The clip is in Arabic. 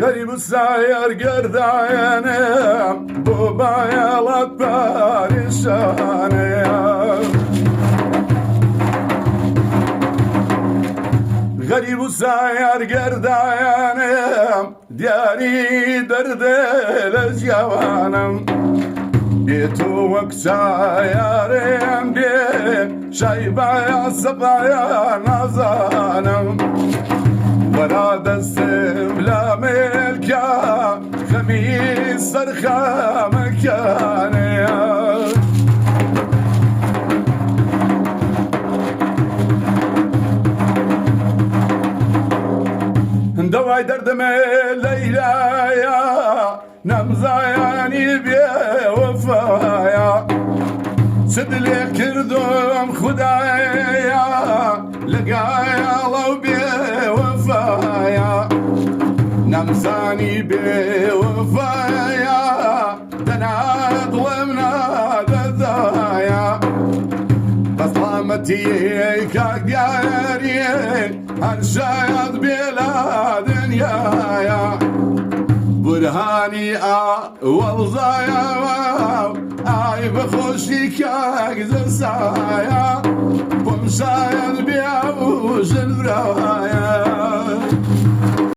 غريب الساير قرداينم بوبايا لطارشانيم غريب الساير قرداينم دياري درد الجوانم بيتو وكسايرم بي شايبايا صبايا نظانم وراد السبلا ملكا خميس صرخة مكاني دواي دردم ليلايا نمزاياني بي وفايا سدلي كردم خدايا لقايا لو بي وفايا نمزاني بي وفايا تناد ومنا دذايا بسلامتي كاقياري هنشايد بلا دنيايا برهاني والزايا اي بخوشي كاك زسايا بمشايد بيا وجن برايا